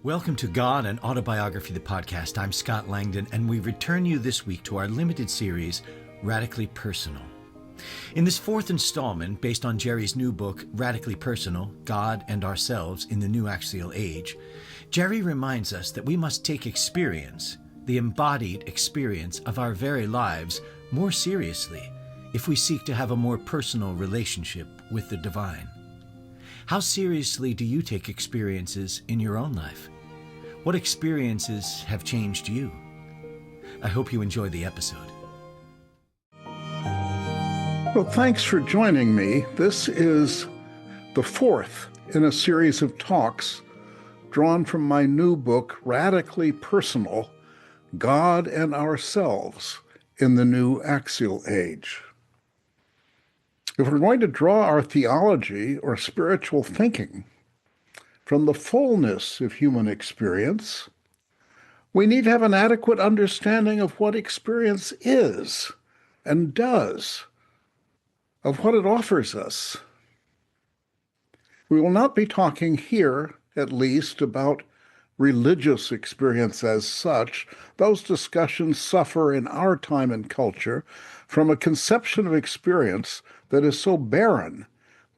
Welcome to God and Autobiography, the podcast. I'm Scott Langdon, and we return you this week to our limited series, Radically Personal. In this fourth installment, based on Jerry's new book, Radically Personal, God and Ourselves in the New Axial Age, Jerry reminds us that we must take experience, the embodied experience of our very lives, more seriously if we seek to have a more personal relationship with the divine. How seriously do you take experiences in your own life? What experiences have changed you? I hope you enjoy the episode. Well, thanks for joining me. This is the fourth in a series of talks drawn from my new book, Radically Personal, God and Ourselves in the New Axial Age. If we're going to draw our theology or spiritual thinking from the fullness of human experience, we need to have an adequate understanding of what experience is and does, of what it offers us. We will not be talking here, at least, about religious experience as such. Those discussions suffer in our time and culture from a conception of experience that is so barren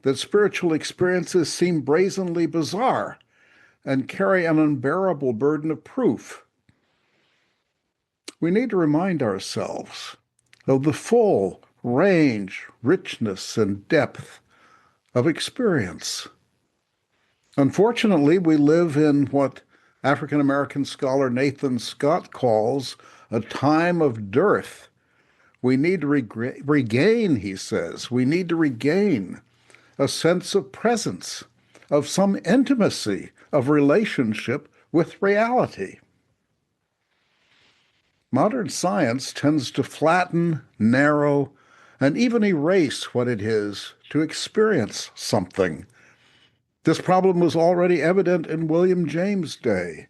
that spiritual experiences seem brazenly bizarre and carry an unbearable burden of proof. We need to remind ourselves of the full range, richness, and depth of experience. Unfortunately, we live in what African-American scholar Nathan Scott calls a time of dearth. We need to regain, he says, we need to regain a sense of presence, of some intimacy, of relationship with reality. Modern science tends to flatten, narrow, and even erase what it is to experience something. This problem was already evident in William James' day.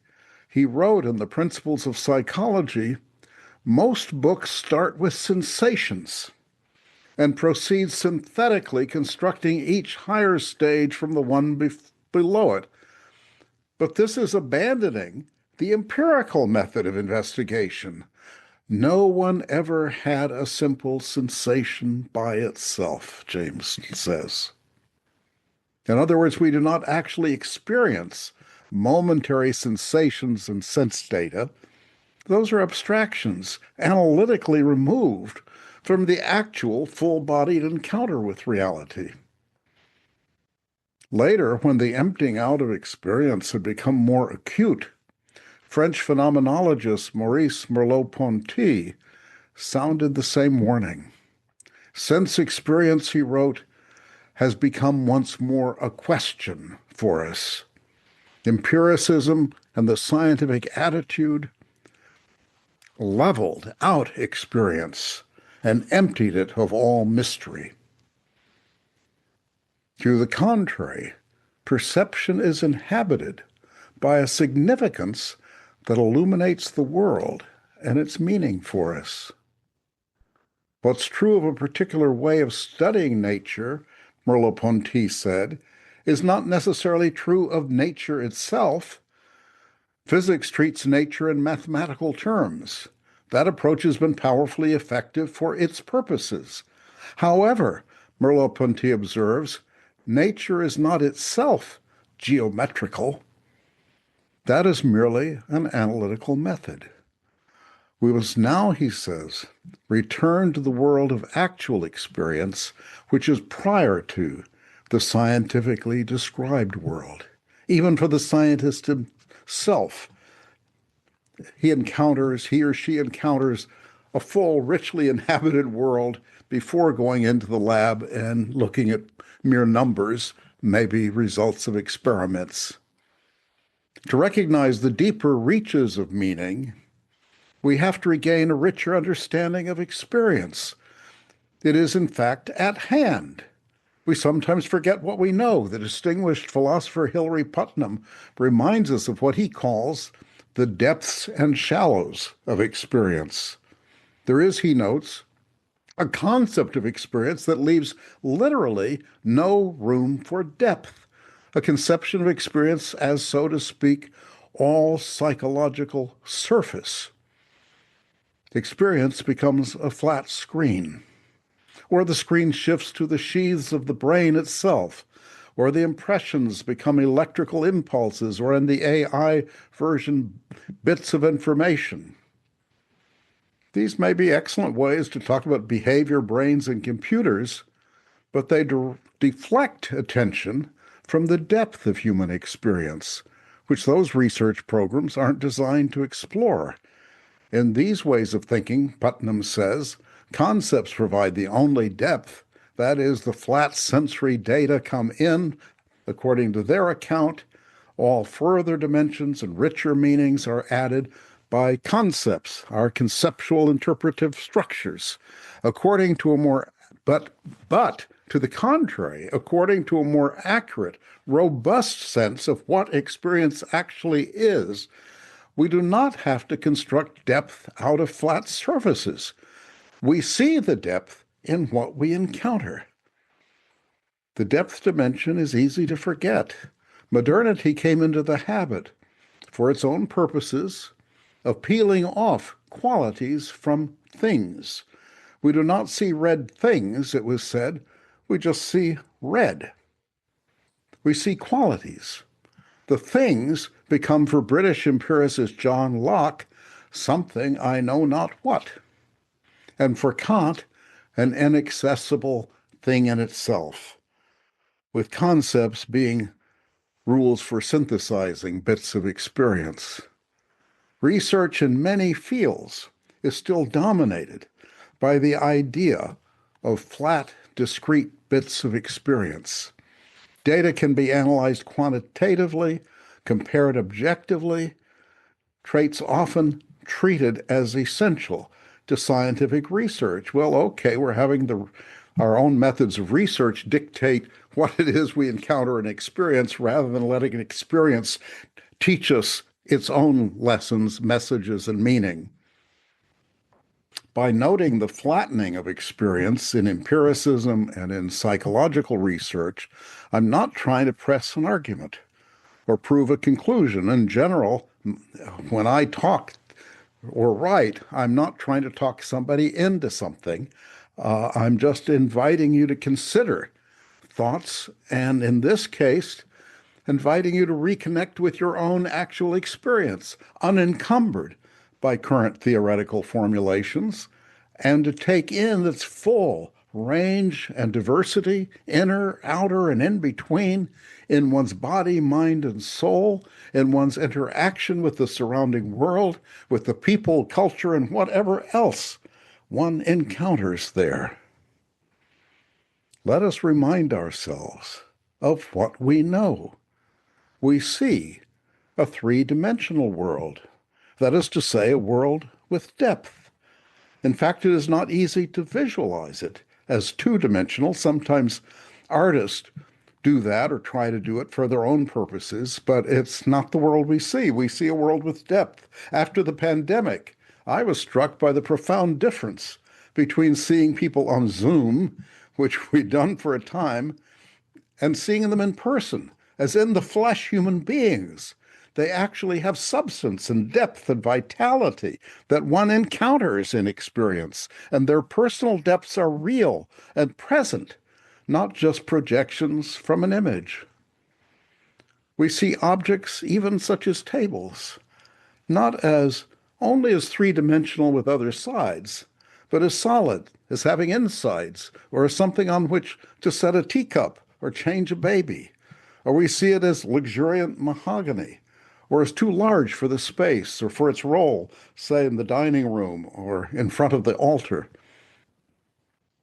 He wrote in the Principles of Psychology, "Most books start with sensations and proceed synthetically, constructing each higher stage from the one below it. But this is abandoning the empirical method of investigation. No one ever had a simple sensation by itself," James says. In other words, we do not actually experience momentary sensations and sense data. Those are abstractions, analytically removed from the actual full-bodied encounter with reality. Later, when the emptying out of experience had become more acute, French phenomenologist Maurice Merleau-Ponty sounded the same warning. Sense experience, he wrote, has become once more a question for us. Empiricism and the scientific attitude leveled out experience and emptied it of all mystery. To the contrary, perception is inhabited by a significance that illuminates the world and its meaning for us. What's true of a particular way of studying nature, Merleau-Ponty said, is not necessarily true of nature itself. Physics treats nature in mathematical terms. That approach has been powerfully effective for its purposes. However, Merleau-Ponty observes, nature is not itself geometrical. That is merely an analytical method. We must now, he says, return to the world of actual experience, which is prior to the scientifically described world. Even for the scientist himself, he or she encounters a full, richly inhabited world before going into the lab and looking at mere numbers, maybe results of experiments. To recognize the deeper reaches of meaning, we have to regain a richer understanding of experience. It is, in fact, at hand. We sometimes forget what we know. The distinguished philosopher Hilary Putnam reminds us of what he calls the depths and shallows of experience. There is, he notes, a concept of experience that leaves literally no room for depth, a conception of experience as, so to speak, all psychological surface. Experience becomes a flat screen, or the screen shifts to the sheaths of the brain itself, or the impressions become electrical impulses, or in the AI version, bits of information. These may be excellent ways to talk about behavior, brains, and computers, but they deflect attention from the depth of human experience, which those research programs aren't designed to explore. In these ways of thinking, Putnam says, concepts provide the only depth, that is, the flat sensory data come in, according to their account. All further dimensions and richer meanings are added by concepts, our conceptual interpretive structures, according to a more, but to the contrary, according to a more accurate, robust sense of what experience actually is, we do not have to construct depth out of flat surfaces. We see the depth in what we encounter. The depth dimension is easy to forget. Modernity came into the habit, for its own purposes, of peeling off qualities from things. We do not see red things, it was said. We just see red. We see qualities. The things become, for British empiricist John Locke, something I know not what, and for Kant, an inaccessible thing in itself, with concepts being rules for synthesizing bits of experience. Research in many fields is still dominated by the idea of flat, discrete bits of experience. Data can be analyzed quantitatively, compared objectively, traits often treated as essential to scientific research. Well, okay, we're having our own methods of research dictate what it is we encounter and experience rather than letting an experience teach us its own lessons, messages, and meaning. By noting the flattening of experience in empiricism and in psychological research, I'm not trying to press an argument or prove a conclusion. In general, when I talk or write, I'm not trying to talk somebody into something. I'm just inviting you to consider thoughts, and in this case, inviting you to reconnect with your own actual experience, unencumbered by current theoretical formulations, and to take in its full range and diversity, inner, outer, and in between, in one's body, mind, and soul, in one's interaction with the surrounding world, with the people, culture, and whatever else one encounters there. Let us remind ourselves of what we know. We see a three-dimensional world, that is to say, a world with depth. In fact, it is not easy to visualize it as two-dimensional. Sometimes artists do that or try to do it for their own purposes, but it's not the world we see. We see a world with depth. After the pandemic, I was struck by the profound difference between seeing people on Zoom, which we'd done for a time, and seeing them in person, as in the flesh human beings. They actually have substance and depth and vitality that one encounters in experience, and their personal depths are real and present, not just projections from an image. We see objects, even such as tables, not as only as three-dimensional with other sides, but as solid, as having insides, or as something on which to set a teacup or change a baby. Or we see it as luxuriant mahogany, or as too large for the space or for its role, say in the dining room or in front of the altar.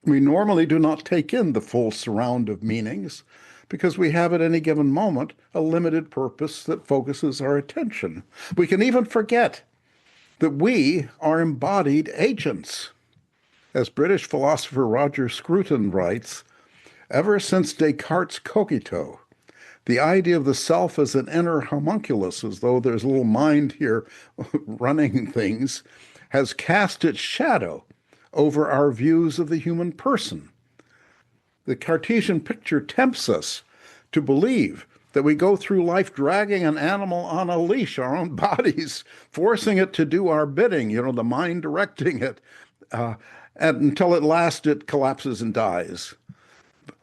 We normally do not take in the full surround of meanings because we have at any given moment a limited purpose that focuses our attention. We can even forget that we are embodied agents. As British philosopher Roger Scruton writes, ever since Descartes' cogito, the idea of the self as an inner homunculus, as though there's a little mind here running things, has cast its shadow over our views of the human person. The Cartesian picture tempts us to believe that we go through life dragging an animal on a leash, our own bodies, forcing it to do our bidding, the mind directing it, and until at last it collapses and dies.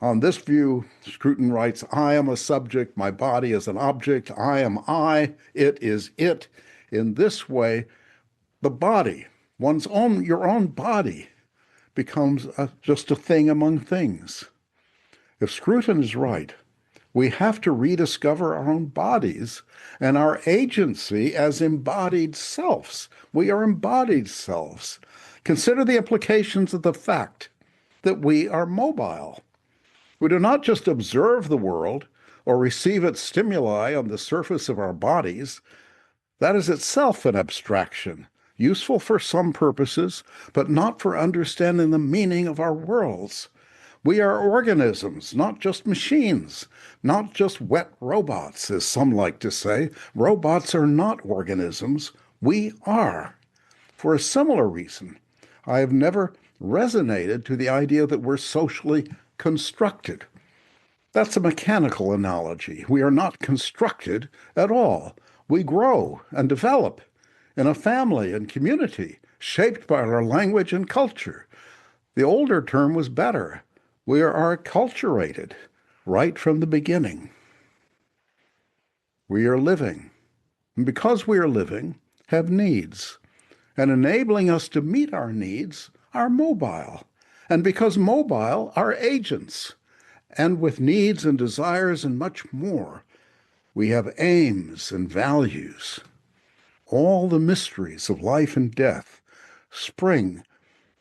On this view, Scruton writes, I am a subject, my body is an object, I am I, it is it. In this way, the body, your own body, becomes just a thing among things. If Scruton is right, we have to rediscover our own bodies and our agency as embodied selves. We are embodied selves. Consider the implications of the fact that we are mobile. We do not just observe the world or receive its stimuli on the surface of our bodies. That is itself an abstraction, useful for some purposes, but not for understanding the meaning of our worlds. We are organisms, not just machines, not just wet robots, as some like to say. Robots are not organisms. We are. For a similar reason, I have never resonated to the idea that we're socially constructed. That's a mechanical analogy. We are not constructed at all. We grow and develop in a family and community shaped by our language and culture. The older term was better. We are acculturated right from the beginning. We are living, and because we are living, have needs, and enabling us to meet our needs are mobile, and because mobile are agents, and with needs and desires and much more, we have aims and values. All the mysteries of life and death spring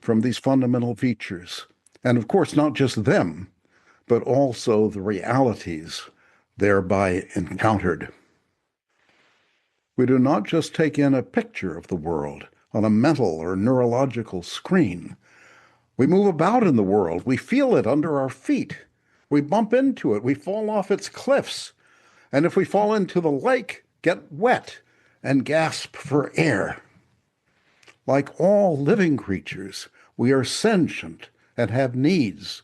from these fundamental features. And of course, not just them, but also the realities thereby encountered. We do not just take in a picture of the world on a mental or neurological screen. We move about in the world. We feel it under our feet. We bump into it. We fall off its cliffs. And if we fall into the lake, get wet and gasp for air. Like all living creatures, we are sentient and have needs.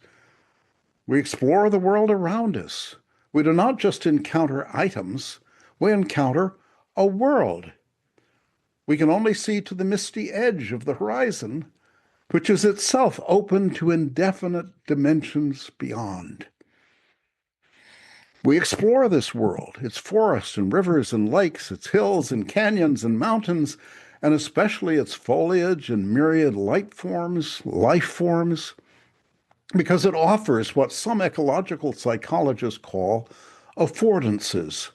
We explore the world around us. We do not just encounter items, we encounter a world. We can only see to the misty edge of the horizon, which is itself open to indefinite dimensions beyond. We explore this world, its forests and rivers and lakes, its hills and canyons and mountains, and especially its foliage and myriad life forms, because it offers what some ecological psychologists call affordances,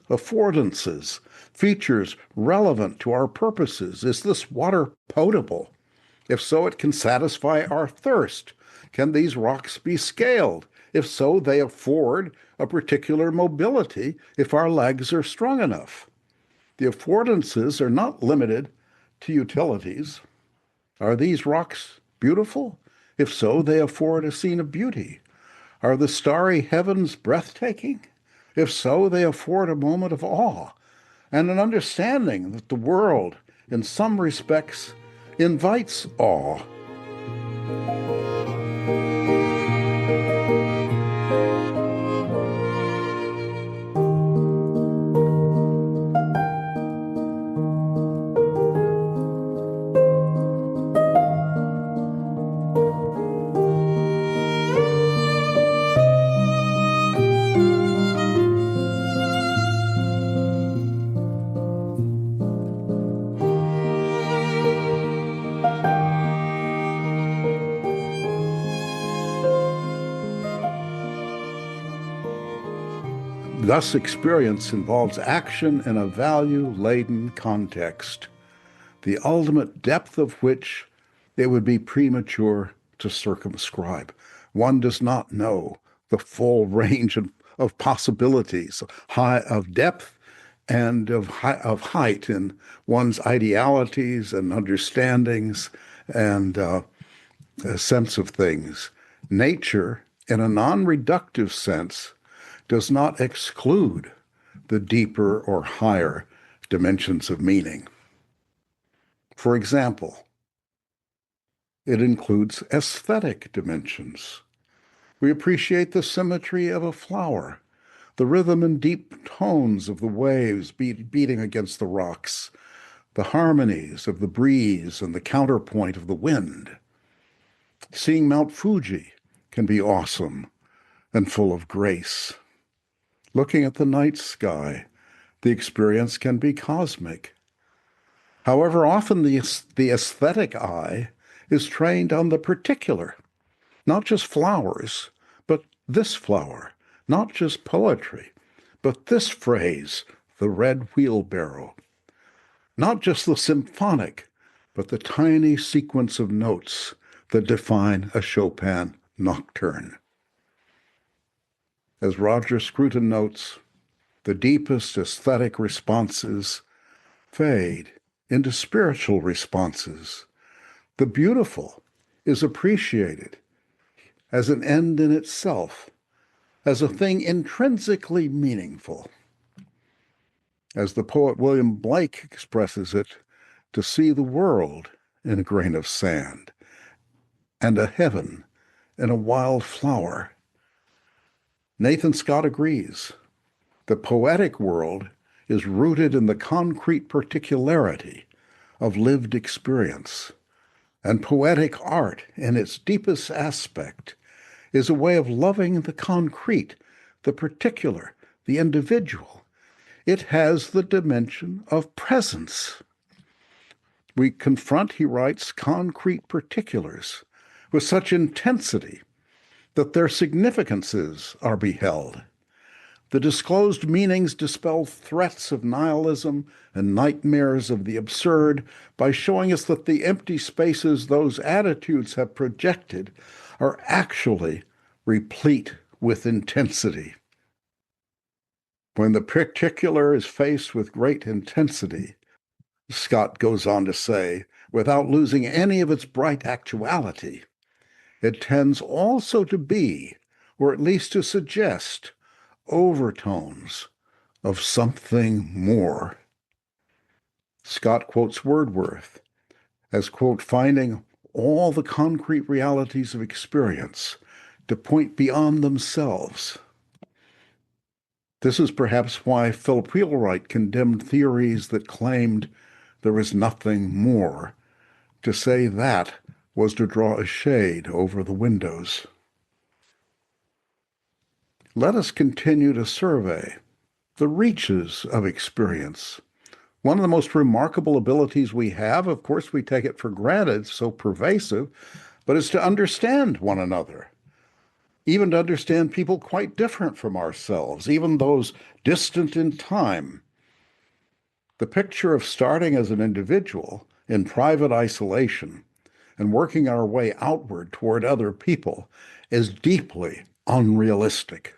features relevant to our purposes. Is this water potable? If so, it can satisfy our thirst. Can these rocks be scaled? If so, they afford a particular mobility if our legs are strong enough. The affordances are not limited to utilities. Are these rocks beautiful? If so, they afford a scene of beauty. Are the starry heavens breathtaking? If so, they afford a moment of awe and an understanding that the world, in some respects, invites awe. Thus, experience involves action in a value-laden context, the ultimate depth of which it would be premature to circumscribe. One does not know the full range of possibilities, of depth and of height in one's idealities and understandings and a sense of things. Nature, in a non-reductive sense, does not exclude the deeper or higher dimensions of meaning. For example, it includes aesthetic dimensions. We appreciate the symmetry of a flower, the rhythm and deep tones of the waves beating against the rocks, the harmonies of the breeze and the counterpoint of the wind. Seeing Mount Fuji can be awesome and full of grace. Looking at the night sky, the experience can be cosmic. However, often the aesthetic eye is trained on the particular, not just flowers, but this flower, not just poetry, but this phrase, the red wheelbarrow, not just the symphonic, but the tiny sequence of notes that define a Chopin nocturne. As Roger Scruton notes, the deepest aesthetic responses fade into spiritual responses. The beautiful is appreciated as an end in itself, as a thing intrinsically meaningful. As the poet William Blake expresses it, to see the world in a grain of sand and a heaven in a wild flower. Nathan Scott agrees. The poetic world is rooted in the concrete particularity of lived experience, and poetic art, in its deepest aspect, is a way of loving the concrete, the particular, the individual. It has the dimension of presence. We confront, he writes, concrete particulars with such intensity that their significances are beheld. The disclosed meanings dispel threats of nihilism and nightmares of the absurd by showing us that the empty spaces those attitudes have projected are actually replete with intensity. When the particular is faced with great intensity, Scott goes on to say, without losing any of its bright actuality, it tends also to be, or at least to suggest, overtones of something more. Scott quotes Wordsworth as, quote, finding all the concrete realities of experience to point beyond themselves. This is perhaps why Philip Wheelwright condemned theories that claimed there is nothing more. To say that was to draw a shade over the windows. Let us continue to survey the reaches of experience. One of the most remarkable abilities we have, of course we take it for granted, so pervasive, but is to understand one another, even to understand people quite different from ourselves, even those distant in time. The picture of starting as an individual in private isolation and working our way outward toward other people is deeply unrealistic.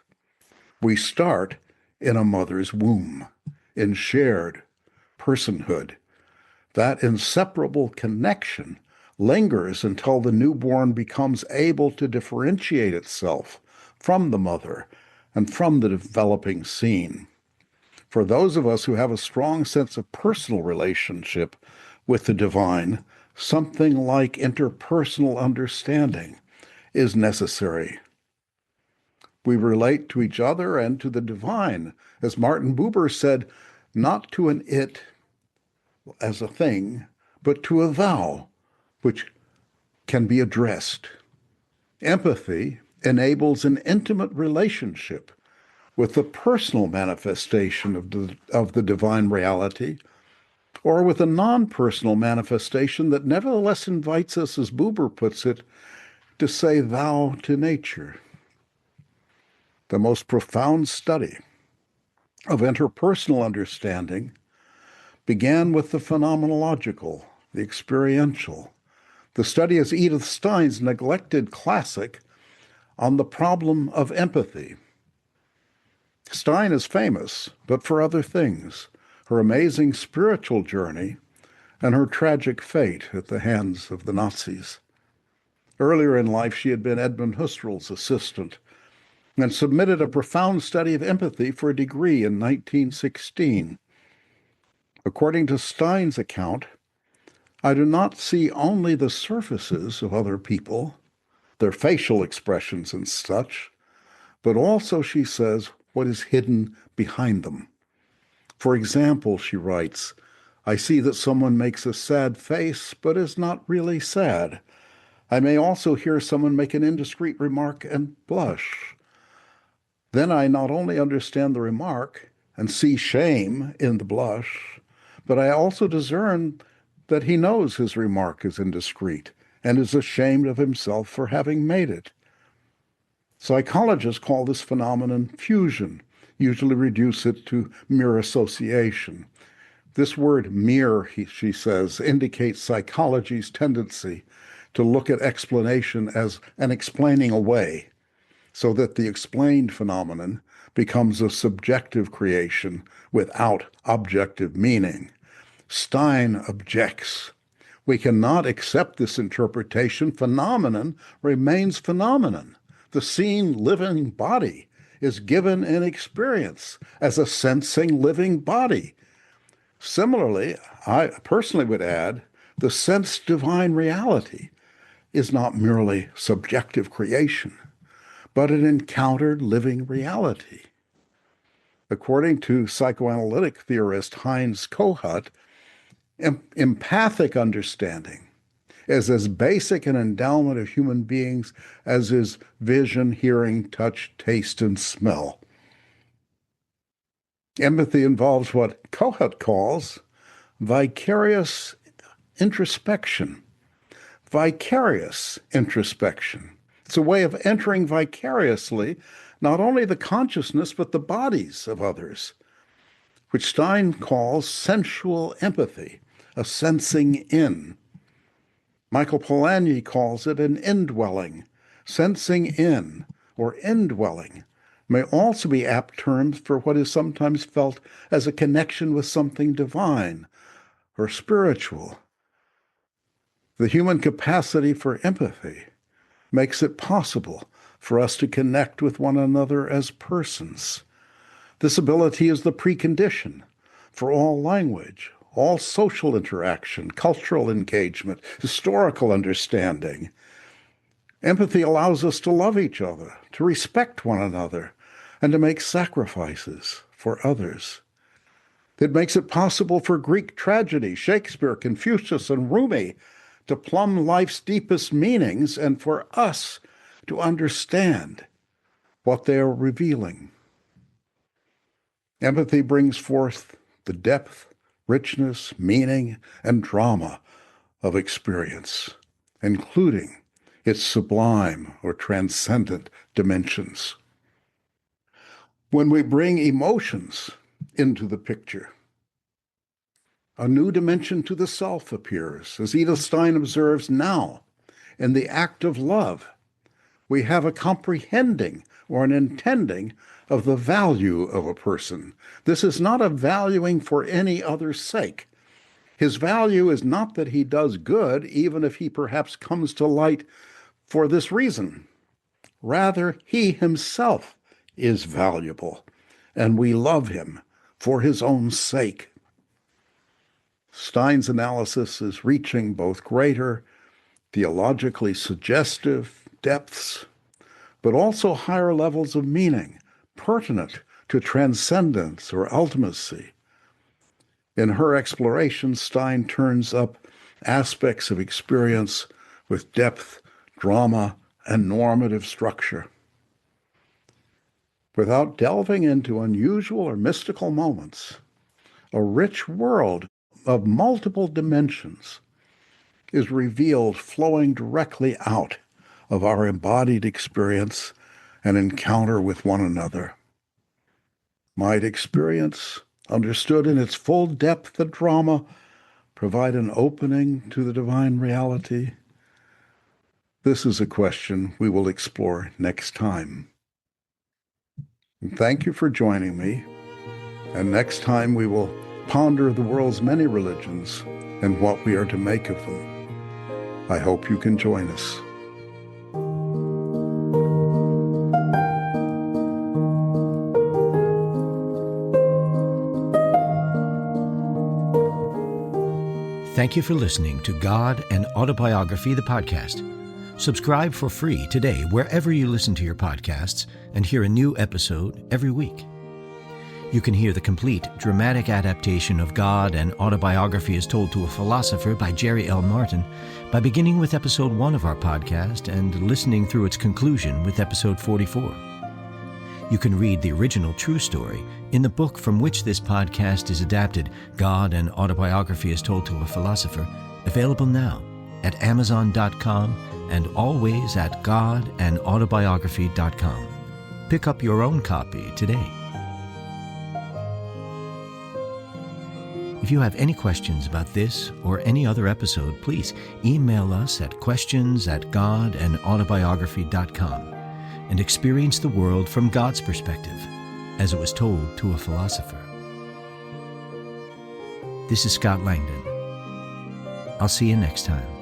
We start in a mother's womb, in shared personhood. That inseparable connection lingers until the newborn becomes able to differentiate itself from the mother and from the developing scene. For those of us who have a strong sense of personal relationship with the divine, something like interpersonal understanding is necessary. We relate to each other and to the divine, as Martin Buber said, not to an it as a thing, but to a thou, which can be addressed. Empathy enables an intimate relationship with the personal manifestation of the divine reality, or with a non-personal manifestation that nevertheless invites us, as Buber puts it, to say thou to nature. The most profound study of interpersonal understanding began with the phenomenological, the experiential. The study is Edith Stein's neglected classic on the problem of empathy. Stein is famous, but for other things, her amazing spiritual journey and her tragic fate at the hands of the Nazis. Earlier in life, she had been Edmund Husserl's assistant and submitted a profound study of empathy for a degree in 1916. According to Stein's account, I do not see only the surfaces of other people, their facial expressions and such, but also, she says, what is hidden behind them. For example, she writes, I see that someone makes a sad face, but is not really sad. I may also hear someone make an indiscreet remark and blush. Then I not only understand the remark and see shame in the blush, but I also discern that he knows his remark is indiscreet and is ashamed of himself for having made it. Psychologists call this phenomenon fusion, usually reduce it to mere association. This word mere, she says, indicates psychology's tendency to look at explanation as an explaining away, so that the explained phenomenon becomes a subjective creation without objective meaning. Stein objects. We cannot accept this interpretation. Phenomenon remains phenomenon. The seen living body is given in experience as a sensing living body. Similarly, I personally would add, the sensed divine reality is not merely subjective creation, but an encountered living reality. According to psychoanalytic theorist Heinz Kohut, empathic understanding is as basic an endowment of human beings as is vision, hearing, touch, taste, and smell. Empathy involves what Kohut calls vicarious introspection. Vicarious introspection. It's a way of entering vicariously not only the consciousness but the bodies of others, which Stein calls sensual empathy, a sensing in. Michael Polanyi calls it an indwelling. Sensing in or indwelling may also be apt terms for what is sometimes felt as a connection with something divine or spiritual. The human capacity for empathy makes it possible for us to connect with one another as persons. This ability is the precondition for all language, all social interaction, cultural engagement, historical understanding. Empathy allows us to love each other, to respect one another, and to make sacrifices for others. It makes it possible for Greek tragedy, Shakespeare, Confucius, and Rumi to plumb life's deepest meanings and for us to understand what they are revealing. Empathy brings forth the depth, richness, meaning, and drama of experience, including its sublime or transcendent dimensions. When we bring emotions into the picture, a new dimension to the self appears. As Edith Stein observes, now, in the act of love, we have a comprehending or an intending of the value of a person. This is not a valuing for any other's sake. His value is not that he does good, even if he perhaps comes to light for this reason. Rather, he himself is valuable, and we love him for his own sake. Stein's analysis is reaching both greater, theologically suggestive depths, but also higher levels of meaning, pertinent to transcendence or ultimacy. In her exploration, Stein turns up aspects of experience with depth, drama, and normative structure. Without delving into unusual or mystical moments, a rich world of multiple dimensions is revealed, flowing directly out of our embodied experience and encounter with one another. Might experience, understood in its full depth and drama, provide an opening to the divine reality? This is a question we will explore next time. And thank you for joining me. And next time we will ponder the world's many religions and what we are to make of them. I hope you can join us. Thank you for listening to God and Autobiography, the podcast. Subscribe for free today wherever you listen to your podcasts and hear a new episode every week. You can hear the complete dramatic adaptation of God and Autobiography as Told to a Philosopher by Jerry L. Martin by beginning with episode 1 of our podcast and listening through its conclusion with episode 44. You can read the original true story in the book from which this podcast is adapted, God and Autobiography as Told to a Philosopher, available now at Amazon.com and always at godandautobiography.com. Pick up your own copy today. If you have any questions about this or any other episode, please email us at questions@godandautobiography.com and experience the world from God's perspective, as it was told to a philosopher. This is Scott Langdon. I'll see you next time.